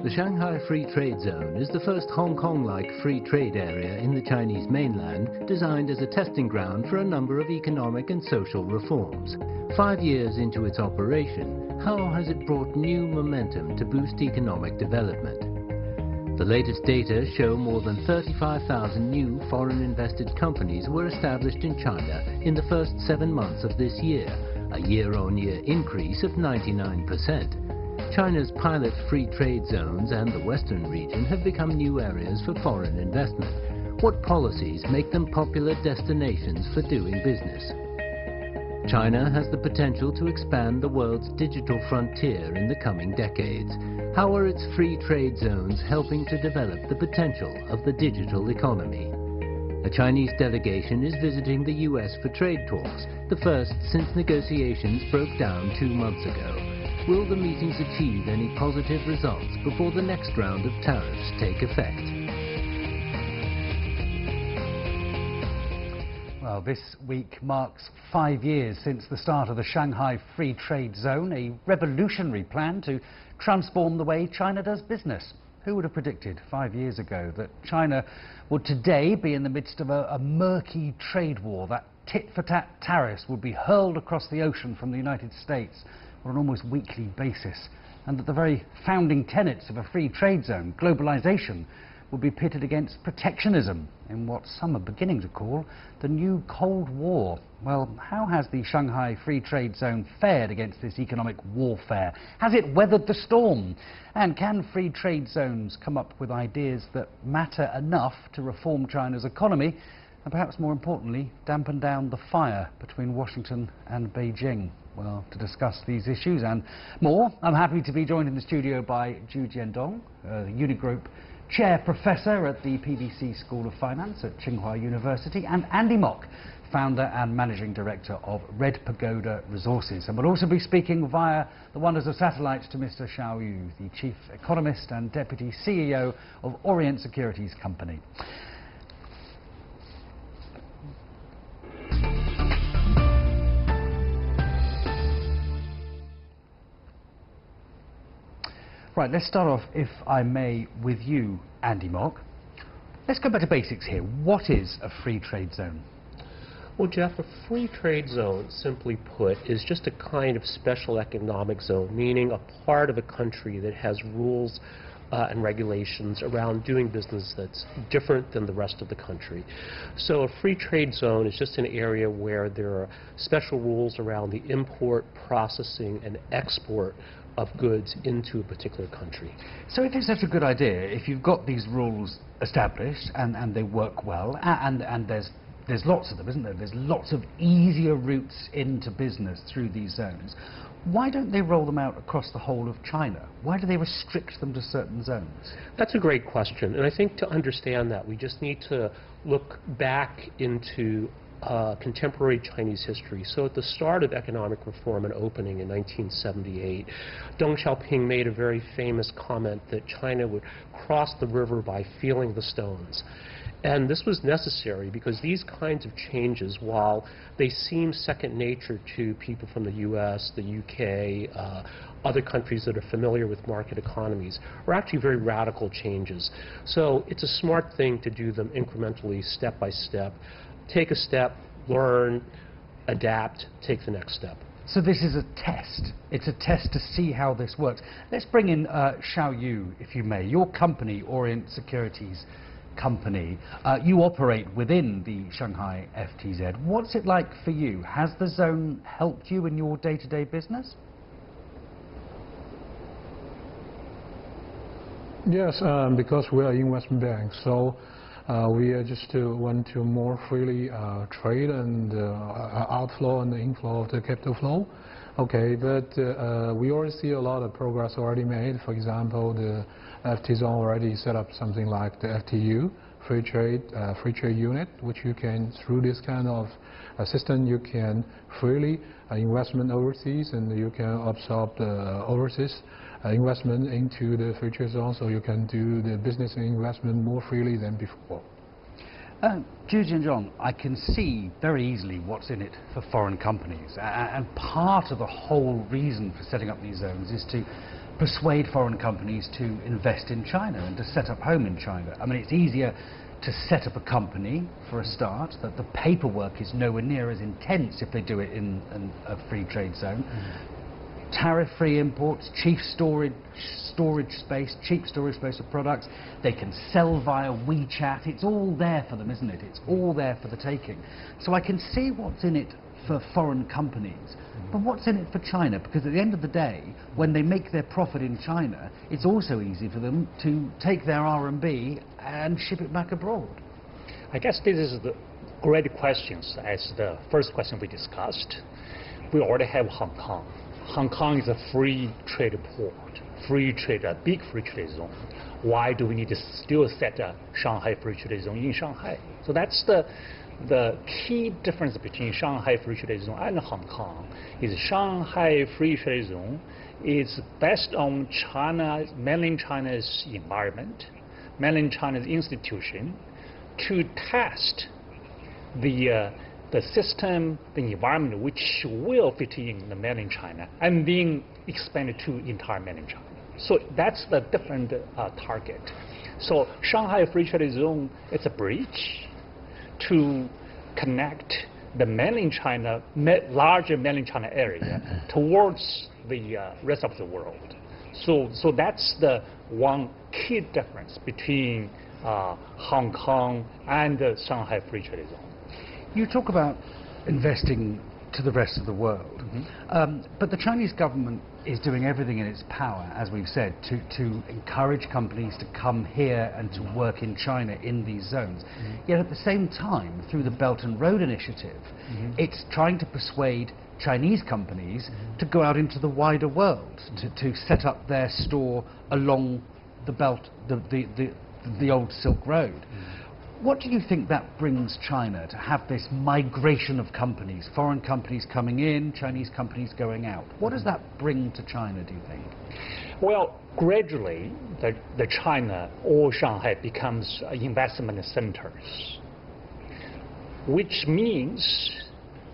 The Shanghai Free Trade Zone is the first Hong Kong-like free trade area in the Chinese mainland, designed as a testing ground for a number of economic and social reforms. 5 years into its operation, how has it brought new momentum to boost economic development? The latest data show more than 35,000 new foreign-invested companies were established in China in the first 7 months of this year, a year-on-year increase of 99%. China's pilot free trade zones and the Western region have become new areas for foreign investment. What policies make them popular destinations for doing business? China has the potential to expand the world's digital frontier in the coming decades. How are its free trade zones helping to develop the potential of the digital economy? A Chinese delegation is visiting the US for trade talks, the first since negotiations broke down 2 months ago. Will the meetings achieve any positive results before the next round of tariffs take effect? Well, this week marks 5 years since the start of the Shanghai Free Trade Zone, a revolutionary plan to transform the way China does business. Who would have predicted 5 years ago that China would today be in the midst of a murky trade war, that tit-for-tat tariffs would be hurled across the ocean from the United States on an almost weekly basis, and that the very founding tenets of a free trade zone, globalization, would be pitted against protectionism in what some are beginning to call the new Cold War. Well, how has the Shanghai Free Trade Zone fared against this economic warfare? Has it weathered the storm? And can free trade zones come up with ideas that matter enough to reform China's economy, and perhaps more importantly, dampen down the fire between Washington and Beijing? Well, to discuss these issues and more, I'm happy to be joined in the studio by Zhu Jiandong, Unigroup Chair Professor at the PBC School of Finance at Tsinghua University, and Andy Mok, Founder and Managing Director of Red Pagoda Resources. And we'll also be speaking via the wonders of satellites to Mr. Xiao Yu, the Chief Economist and Deputy CEO of Orient Securities Company. Right, let's start off, if I may, with you, Andy Mok. Let's go back to basics here. What is a free trade zone? Well, Jeff, a free trade zone, simply put, is just a kind of special economic zone, meaning a part of a country that has rules and regulations around doing business that's different than the rest of the country. So a free trade zone is just an area where there are special rules around the import, processing, and export of goods into a particular country. So if it's such a good idea, if you've got these rules established and they work well, and there's lots of them, isn't there? There's lots of easier routes into business through these zones. Why don't they roll them out across the whole of China? Why do they restrict them to certain zones? That's a great question, and I think to understand that we just need to look back into contemporary Chinese history. So at the start of economic reform and opening in 1978, Deng Xiaoping made a very famous comment that China would cross the river by feeling the stones. And this was necessary because these kinds of changes, while they seem second nature to people from the US, the UK, other countries that are familiar with market economies, are actually very radical changes. So it's a smart thing to do them incrementally, step by step. Take a step, learn, adapt, take the next step. So this is a test. It's a test to see how this works. Let's bring in Xiao Yu, if you may. Your company, Orient Securities Company, you operate within the Shanghai FTZ. What's it like for you? Has the zone helped you in your day-to-day business? Yes, because we are an investment bank, so we just want to more freely trade and outflow and the inflow of the capital flow. Okay, but we already see a lot of progress already made. For example, the FT zone already set up something like the FTU, free trade unit, which you can, through this kind of system, you can freely investment overseas, and you can absorb the overseas investment into the free trade zone, so you can do the business and investment more freely than before. Zhu Jiandong, I can see very easily what's in it for foreign companies, and part of the whole reason for setting up these zones is to persuade foreign companies to invest in China and to set up home in China? I mean, it's easier to set up a company for a start, that the paperwork is nowhere near as intense if they do it in a free trade zone. Tariff-free imports, cheap storage space of products. They can sell via WeChat. It's all there for them, isn't it? It's all there for the taking. So I can see what's in it for foreign companies, but what's in it for China? Because at the end of the day, when they make their profit in China, it's also easy for them to take their RMB and ship it back abroad. I guess this is the great questions as the first question we discussed. We already have Hong Kong. Hong Kong is a free trade port, a big free trade zone. Why do we need to still set a Shanghai Free Trade Zone in Shanghai? So that's the key difference between Shanghai Free Trade Zone and Hong Kong. Is Shanghai Free Trade Zone is based on mainland China's environment, mainland China's institution, to test the system, the environment which will fit in the mainland China, and then expand to entire mainland China. So that's the different target. So Shanghai Free Trade Zone is a bridge to connect the mainland China, larger mainland China area towards the rest of the world. So that's the one key difference between Hong Kong and the Shanghai Free Trade Zone. You talk about investing to the rest of the world, but the Chinese government is doing everything in its power, as we've said, to encourage companies to come here and to work in China in these zones. Yet at the same time, through the Belt and Road Initiative, it's trying to persuade Chinese companies to go out into the wider world, to set up their store along the belt, the old Silk Road. What do you think that brings China, to have this migration of companies, foreign companies coming in, Chinese companies going out? What does that bring to China, do you think? Well, gradually, the China or Shanghai becomes investment centers, which means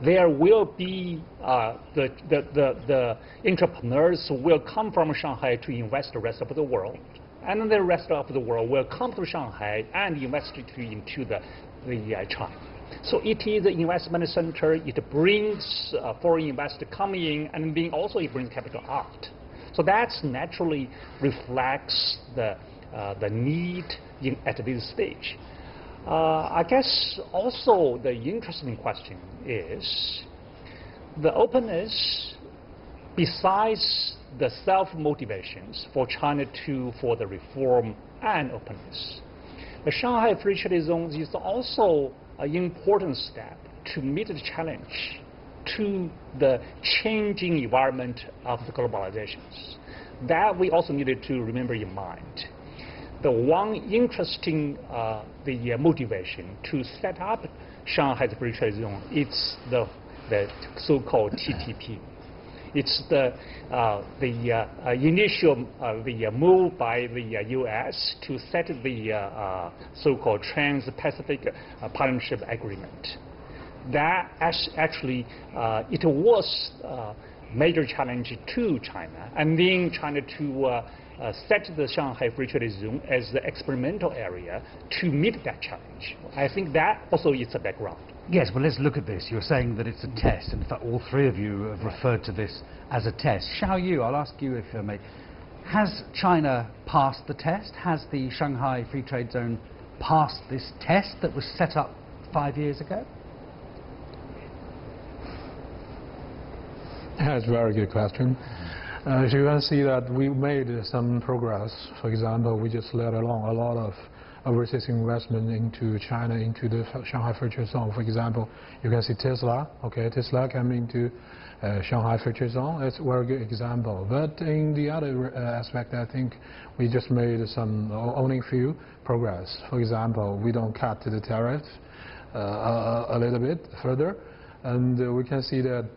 there will be the entrepreneurs will come from Shanghai to invest the rest of the world. And then the rest of the world will come to Shanghai and invest into the China. So it is an investment center. It brings foreign investors coming in, and then also it brings capital out. So that naturally reflects the need at this stage. I guess also the interesting question is the openness, besides the self-motivations for China for the reform and openness. The Shanghai Free Trade Zone is also an important step to meet the challenge to the changing environment of the globalizations. That we also needed to remember in mind. The one interesting motivation to set up Shanghai Free Trade Zone is the so-called TTP. It's the initial move by the U.S. to set the so-called Trans-Pacific Partnership Agreement. That actually it was a major challenge to China, and then China to set the Shanghai Free Trade Zone as the experimental area to meet that challenge. I think that also is the background. Yes, well, let's look at this. You're saying that it's a test. In fact, all three of you have referred to this as a test. Xiao Yu, I'll ask you if I may. Has China passed the test? Has the Shanghai Free Trade Zone passed this test that was set up 5 years ago? That's a very good question. As you can see that we made some progress. For example, we just let along a lot of overseas investment into China, into the Shanghai Free Trade Zone. For example, you can see Tesla. Okay, Tesla coming to Shanghai Free Trade Zone. It's a very good example. But in the other aspect, I think we just made some only few progress. For example, we don't cut the tariffs a little bit further. And we can see that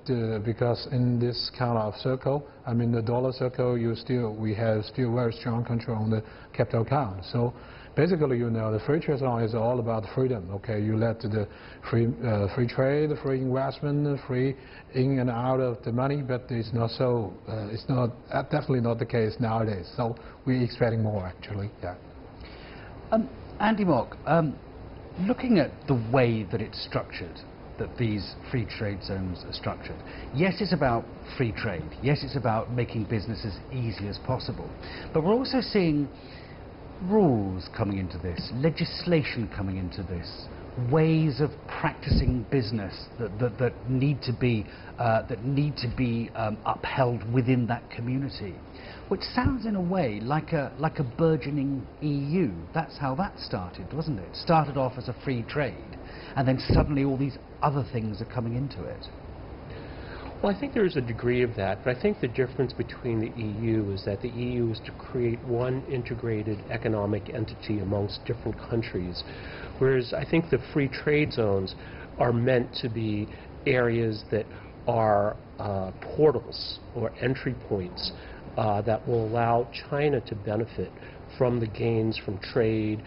because in this kind of circle, I mean the dollar circle, we have still very strong control on the capital account. So basically, you know, the free trade zone is all about freedom. Okay, you let the free trade, free investment, free in and out of the money, but it's not so. It's not definitely not the case nowadays. So we're expecting more, actually. Yeah. Andy Mock, looking at the way that it's structured, that these free trade zones are structured. Yes, it's about free trade. Yes, it's about making business as easy as possible. But we're also seeing rules coming into this, legislation coming into this, ways of practicing business that need to be upheld within that community, which sounds in a way like a burgeoning EU. That's how that started, wasn't it? It started off as a free trade, and then suddenly all these other things are coming into it. Well, I think there's a degree of that, but I think the difference between the EU is that the EU is to create one integrated economic entity amongst different countries, whereas I think the free trade zones are meant to be areas that are portals or entry points that will allow China to benefit from the gains from trade,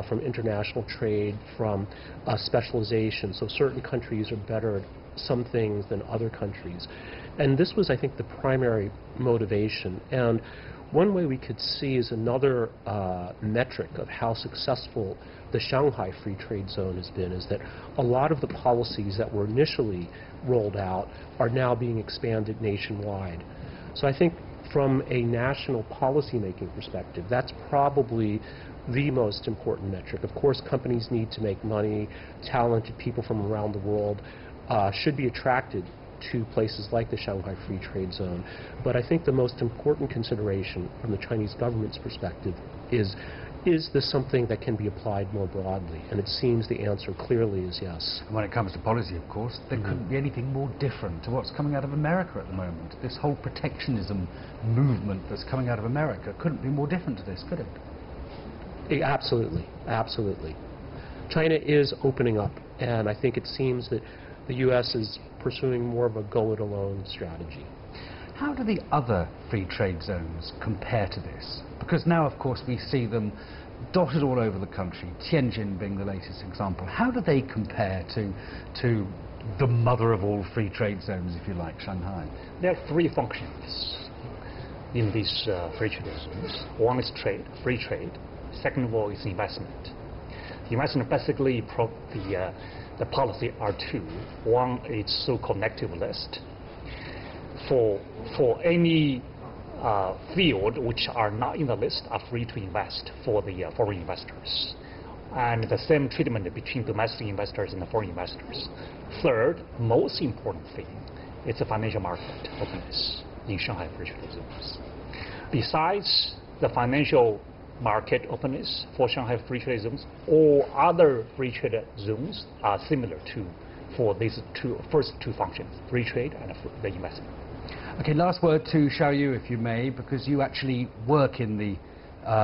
from international trade, from specialization. So certain countries are better at some things than other countries. And this was, I think, the primary motivation. And one way we could see is another metric of how successful the Shanghai Free Trade Zone has been is that a lot of the policies that were initially rolled out are now being expanded nationwide. So I think from a national policy-making perspective, that's probably the most important metric. Of course, companies need to make money. Talented people from around the world should be attracted to places like the Shanghai Free Trade Zone. But I think the most important consideration from the Chinese government's perspective is this something that can be applied more broadly? And it seems the answer clearly is yes. When it comes to policy, of course, there couldn't be anything more different to what's coming out of America at the moment. This whole protectionism movement that's coming out of America couldn't be more different to this, could it? Absolutely, absolutely. China is opening up, and I think it seems that the U.S. is pursuing more of a go-it-alone strategy. How do the other free trade zones compare to this? Because now, of course, we see them dotted all over the country, Tianjin being the latest example. How do they compare to the mother of all free trade zones, if you like, Shanghai? There are three functions in these free trade zones. One is trade, free trade. Second of all is investment. The investment basically, the policy are two. One is so-called negative list. For any field which are not in the list are free to invest for the foreign investors. And the same treatment between domestic investors and the foreign investors. Third, most important thing, is the financial market openness in Shanghai Free Trade Zones. Besides the financial market openness for Shanghai Free Trade Zones, all other free trade zones are similar to for these first two functions, free trade and the investment. Okay, last word to Xiaoyu, if you may, because you actually work in the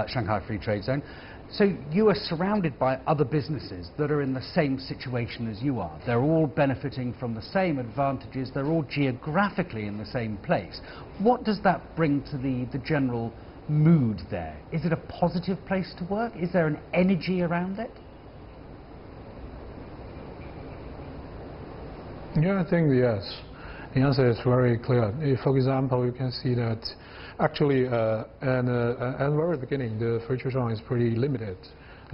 Shanghai Free Trade Zone. So you are surrounded by other businesses that are in the same situation as you are. They're all benefiting from the same advantages. They're all geographically in the same place. What does that bring to the general mood there? Is it a positive place to work? Is there an energy around it? Yeah, I think yes. The answer is very clear. For example, you can see that actually at the very beginning, the free trade zone is pretty limited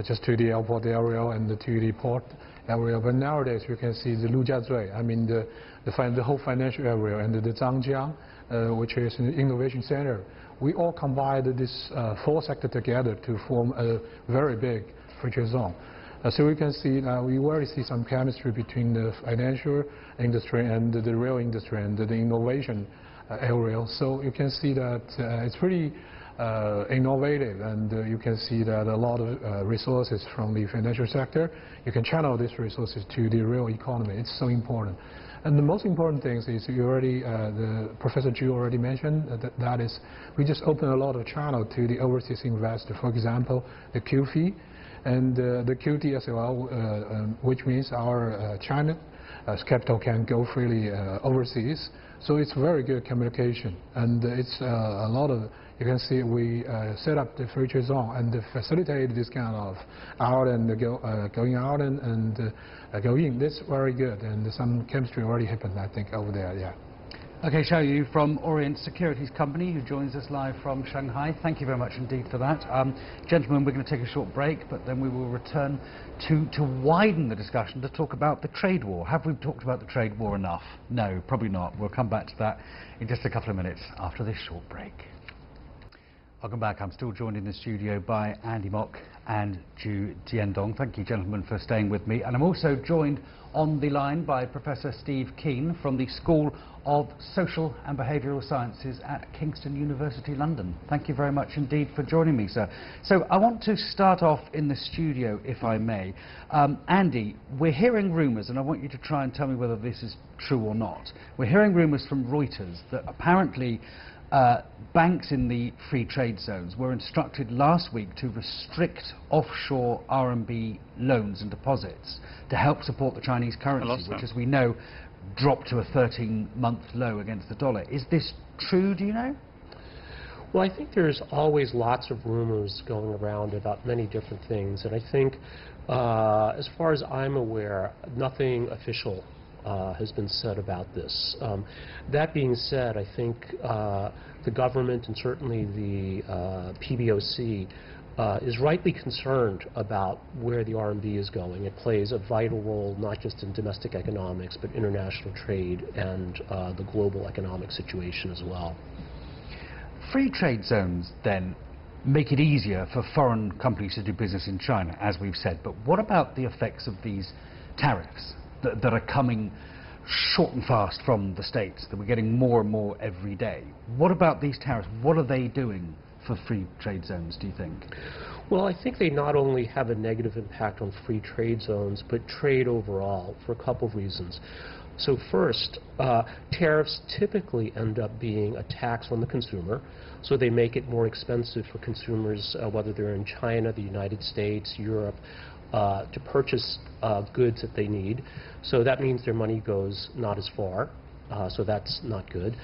just to the airport area and to the port area. But nowadays, you can see the Lujiazui, I mean the whole financial area, and the Zhangjiang, which is an innovation center. We all combined this four sectors together to form a very big free trade zone. So we can see now we already see some chemistry between the financial industry and the real industry and the innovation area. So you can see that it's pretty innovative, and you can see that a lot of resources from the financial sector, you can channel these resources to the real economy. It's so important. And the most important thing is you already, Professor Zhu already mentioned, that is we just open a lot of channel to the overseas investor. For example, the QFII. And the QT as well, which means our China's capital can go freely overseas. So it's very good communication, and it's a lot of, you can see we set up the free trade zone and facilitate this kind of out and going out and go in. That's very good, and some chemistry already happened, I think, over there, yeah. Okay, Xiao Yu from Orient Securities Company, who joins us live from Shanghai. Thank you very much indeed for that. Gentlemen, we're going to take a short break, but then we will return to widen the discussion to talk about the trade war. Have we talked about the trade war enough? No, probably not. We'll come back to that in just a couple of minutes after this short break. Welcome back. I'm still joined in the studio by Andy Mok and Zhu Jiandong. Thank you, gentlemen, for staying with me. And I'm also joined on the line by Professor Steve Keen from the School of Social and Behavioural Sciences at Kingston University, London. Thank you very much indeed for joining me, sir. So I want to start off in the studio, if I may. Andy, we're hearing rumours, and I want you to try and tell me whether this is true or not. We're hearing rumours from Reuters that apparently banks in the free trade zones were instructed last week to restrict offshore RMB loans and deposits to help support the Chinese currency, which, as we know, dropped to a 13-month low against the dollar. Is this true, do you know? Well, I think there's always lots of rumors going around about many different things, and I think, as far as I'm aware, nothing official has been said about this. That being said, I think the government and certainly the PBOC is rightly concerned about where the RMB is going. It plays a vital role not just in domestic economics but international trade and the global economic situation as well. Free trade zones then make it easier for foreign companies to do business in China, as we've said, but what about the effects of these tariffs that are coming short and fast from the States, that we're getting more and more every day? What about these tariffs? What are they doing for free trade zones, do you think? Well, I think they not only have a negative impact on free trade zones, but trade overall, for a couple of reasons. So first, tariffs typically end up being a tax on the consumer, so they make it more expensive for consumers, whether they're in China, the United States, Europe, to purchase goods that they need. So that means their money goes not as far, so that's not good.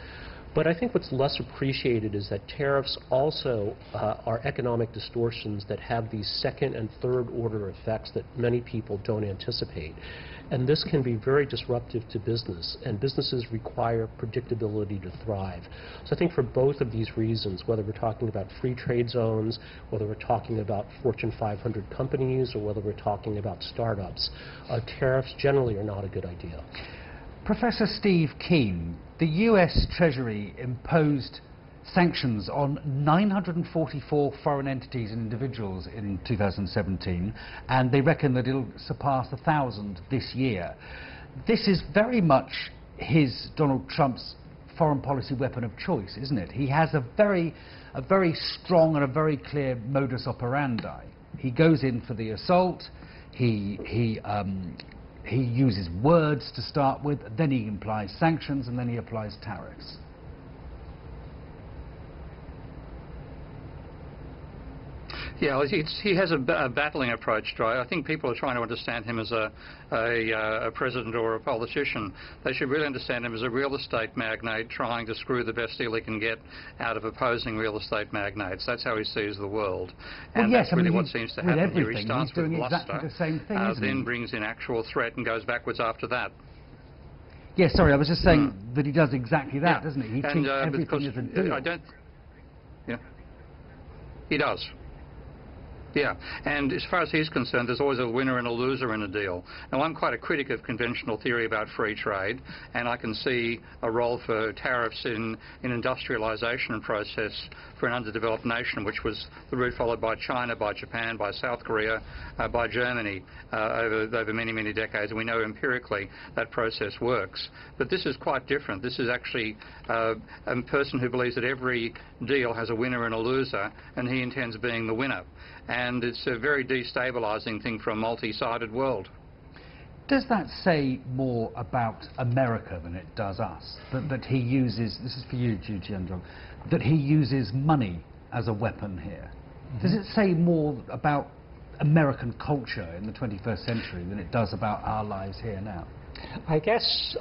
But I think what's less appreciated is that tariffs also are economic distortions that have these second and third order effects that many people don't anticipate. And this can be very disruptive to business, and businesses require predictability to thrive. So I think for both of these reasons, whether we're talking about free trade zones, whether we're talking about Fortune 500 companies, or whether we're talking about startups, tariffs generally are not a good idea. Professor Steve Keen, the US Treasury imposed sanctions on 944 foreign entities and individuals in 2017, and they reckon that it'll surpass 1,000 this year. This is very much Donald Trump's foreign policy weapon of choice, isn't it? He has a very strong and a very clear modus operandi. He goes in for the assault, he uses words to start with, then he implies sanctions, and then he applies tariffs. Yeah, he has a battling approach to it. I think people are trying to understand him as a president or a politician. They should really understand him as a real estate magnate trying to screw the best deal he can get out of opposing real estate magnates. That's how he sees the world. And well, yes, that's really what seems to happen here. He starts with bluster, exactly the same thing, then brings in actual threat and goes backwards after that. Yes, sorry, I was just saying that he does exactly that, doesn't he? He treats everything as a deal. He does. Yeah, and as far as he's concerned, there's always a winner and a loser in a deal. Now, I'm quite a critic of conventional theory about free trade, and I can see a role for tariffs in industrialization process for an underdeveloped nation, which was the route followed by China, by Japan, by South Korea, by Germany over many, many decades, and we know empirically that process works. But this is quite different. This is actually a person who believes that every deal has a winner and a loser, and he intends being the winner. And it's a very destabilizing thing for a multi-sided world. Does that say more about America than it does us? That he uses, this is for you, Zhu Jiandong, that he uses money as a weapon here? Does it say more about American culture in the 21st century than it does about our lives here now? I guess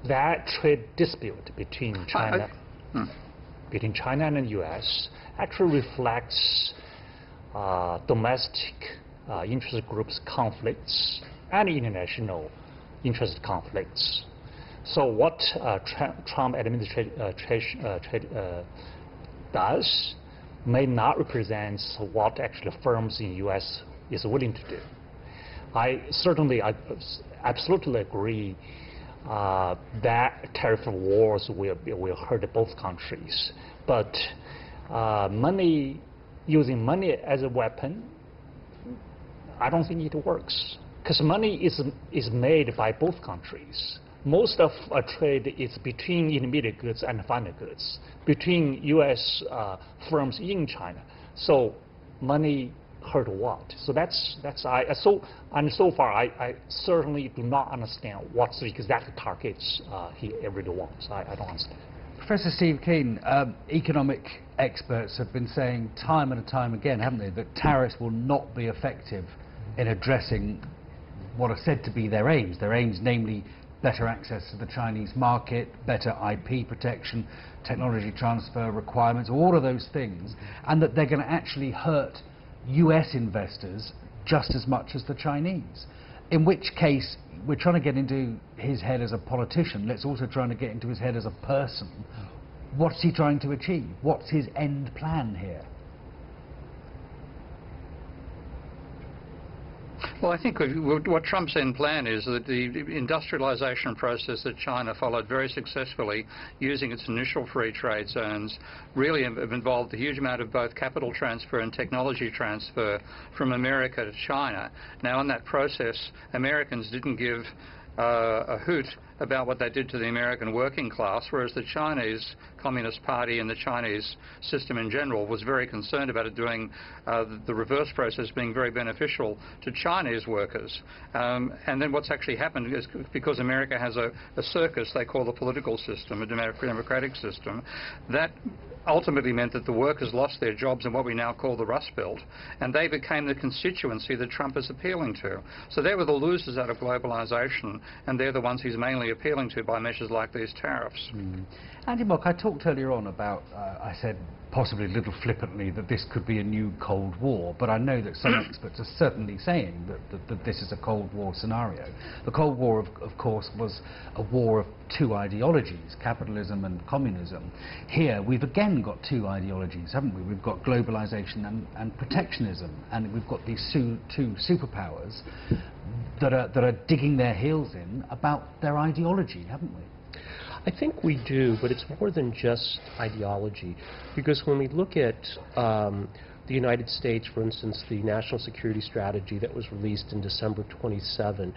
that trade dispute between China and the U.S. actually reflects domestic interest groups conflicts and international interest conflicts. So what Trump administration does may not represent what actually firms in the U.S. is willing to do. I absolutely agree that tariff wars will hurt both countries. But using money as a weapon, I don't think it works. Because money is made by both countries. Most of trade is between intermediate goods and final goods, between U.S. firms in China. So money hurt what? So so far I certainly do not understand what's the exact targets he really wants. I don't understand. Professor Steve Keen, economic experts have been saying time and time again, haven't they, that tariffs will not be effective in addressing what are said to be their aims. Their aims, namely, better access to the Chinese market, better IP protection, technology transfer requirements, all of those things, and that they're going to actually hurt US investors just as much as the Chinese. In which case, we're trying to get into his head as a politician. Let's also try to get into his head as a person. What's he trying to achieve? What's his end plan here? Well, I think what Trump's end plan is that the industrialization process that China followed very successfully using its initial free trade zones really have involved a huge amount of both capital transfer and technology transfer from America to China. Now, in that process, Americans didn't give a hoot about what they did to the American working class, whereas the Chinese Communist Party and the Chinese system in general was very concerned about it doing the reverse process being very beneficial to Chinese workers. And then what's actually happened is because America has a circus they call the political system, a democratic system, that ultimately meant that the workers lost their jobs in what we now call the Rust Belt, and they became the constituency that Trump is appealing to. So they were the losers out of globalization, and they're the ones he's mainly appealing to by measures like these tariffs. Andy Mock, I talked earlier on about, I said possibly a little flippantly, that this could be a new Cold War, but I know that some experts are certainly saying that this is a Cold War scenario. The Cold War, of course, was a war of two ideologies, capitalism and communism. Here, we've again got two ideologies, haven't we? We've got globalization and protectionism, and we've got these two superpowers that are digging their heels in about their ideology, haven't we? I think we do, but it's more than just ideology, because when we look at the United States, for instance, the National Security Strategy that was released in December 27,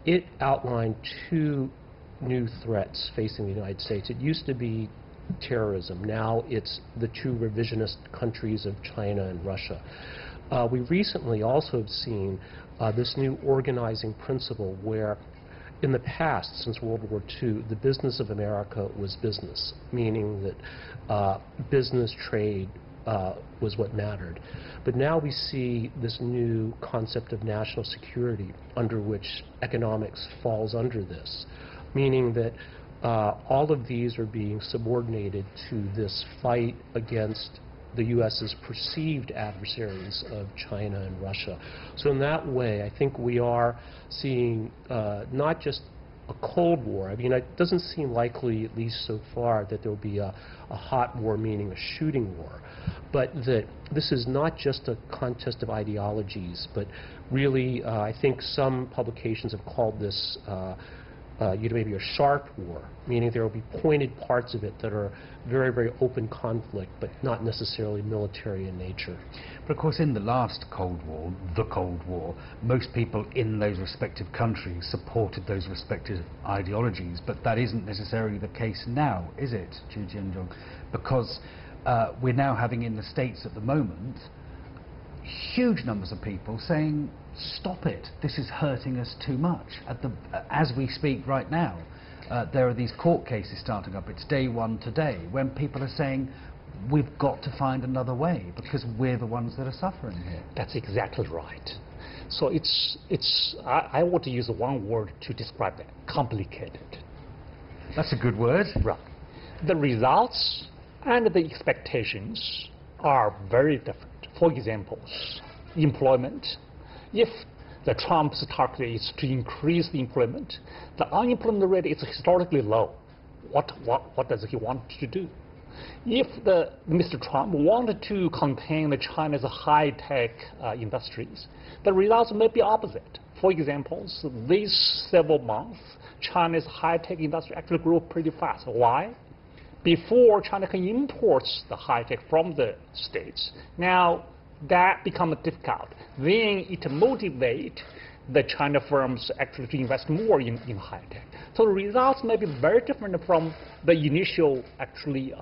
it outlined two new threats facing the United States. It used to be terrorism. Now it's the two revisionist countries of China and Russia. We recently also have seen this new organizing principle where in the past, since World War II, the business of America was business, meaning that business trade was what mattered. But now we see this new concept of national security under which economics falls under this, meaning that all of these are being subordinated to this fight against the U.S.'s perceived adversaries of China and Russia. So in that way, I think we are seeing not just a Cold War. I mean, it doesn't seem likely, at least so far, that there will be a hot war, meaning a shooting war, but that this is not just a contest of ideologies, but really, I think some publications have called this maybe a sharp war, meaning there will be pointed parts of it that are very, very open conflict, but not necessarily military in nature. But of course, in the last Cold War, the Cold War, most people in those respective countries supported those respective ideologies, but that isn't necessarily the case now, is it, Zhu Jianzhong? Because we're now having in the States at the moment huge numbers of people saying, stop it, this is hurting us too much. As we speak right now, there are these court cases starting up. It's day one today when people are saying, we've got to find another way because we're the ones that are suffering here. That's exactly right. So I want to use one word to describe that: complicated. That's a good word. Right. The results and the expectations are very different. For example, employment. If the Trump's target is to increase the employment, the unemployment rate is historically low. What does he want to do? If Mr. Trump wanted to contain China's high-tech industries, the results may be opposite. For example, these several months, China's high-tech industry actually grew pretty fast. Why? Before, China can import the high-tech from the States. Now, that becomes difficult. Then it motivates the China firms actually to invest more in high-tech. So the results may be very different from the initial, actually,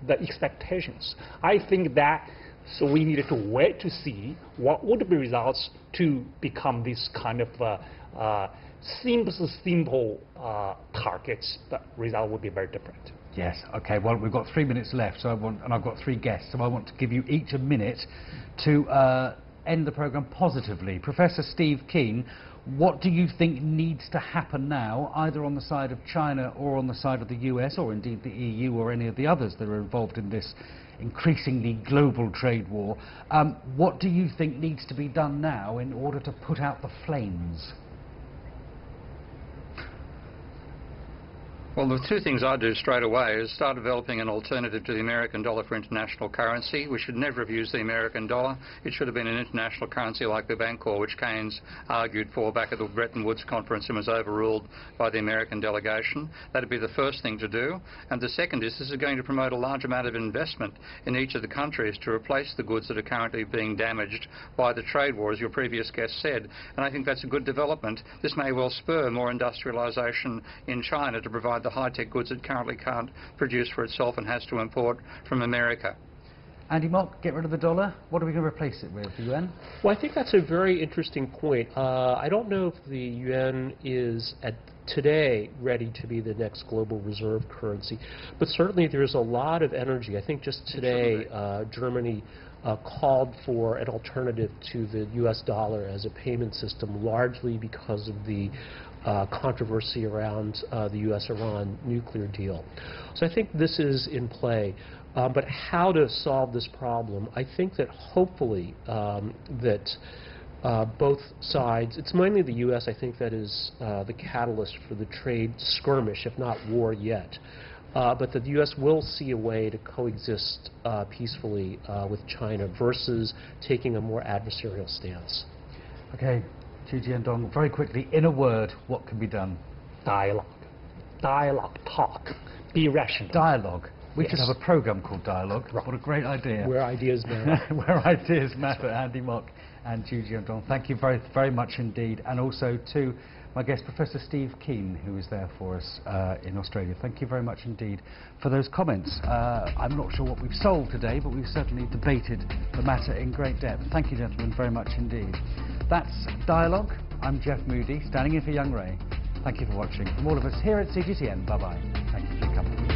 the expectations. I think that so we needed to wait to see what would be results to become this kind of simple targets. The result would be very different. Yes. Okay. Well, we've got 3 minutes left, and I've got 3 guests, so I want to give you each a minute to end the program positively. Professor Steve Keen, what do you think needs to happen now, either on the side of China or on the side of the US, or indeed the EU or any of the others that are involved in this increasingly global trade war? What do you think needs to be done now in order to put out the flames? Well, the 2 things I'd do straight away is start developing an alternative to the American dollar for international currency. We should never have used the American dollar. It should have been an international currency like the Bancor, which Keynes argued for back at the Bretton Woods conference and was overruled by the American delegation. That would be the first thing to do. And the second is this is going to promote a large amount of investment in each of the countries to replace the goods that are currently being damaged by the trade war, as your previous guest said. And I think that's a good development. This may well spur more industrialisation in China to provide the high-tech goods it currently can't produce for itself and has to import from America. Andy Mock, get rid of the dollar. What are we going to replace it with? The yuan? Well, I think that's a very interesting point. I don't know if the yuan is today ready to be the next global reserve currency, but certainly there's a lot of energy. I think just today Germany called for an alternative to the US dollar as a payment system, largely because of the controversy around the US-Iran nuclear deal. So I think this is in play. But how to solve this problem? I think that hopefully that both sides, it's mainly the US, I think, that is the catalyst for the trade skirmish, if not war yet. But that the US will see a way to coexist peacefully with China versus taking a more adversarial stance. Okay. CGTN Dong, very quickly, in a word, what can be done? Dialogue. Dialogue, talk, be rational. Dialogue. We should have a program called Dialogue. Right. What a great idea. Where ideas matter. Where ideas matter. Andy Mock and CGTN Dong, thank you very, very much indeed. And also to my guest, Professor Steve Keen, who is there for us in Australia. Thank you very much indeed for those comments. I'm not sure what we've solved today, but we've certainly debated the matter in great depth. Thank you, gentlemen, very much indeed. That's Dialogue. I'm Jeff Moody, standing in for Young Ray. Thank you for watching. From all of us here at CGTN, bye-bye. Thank you for your company.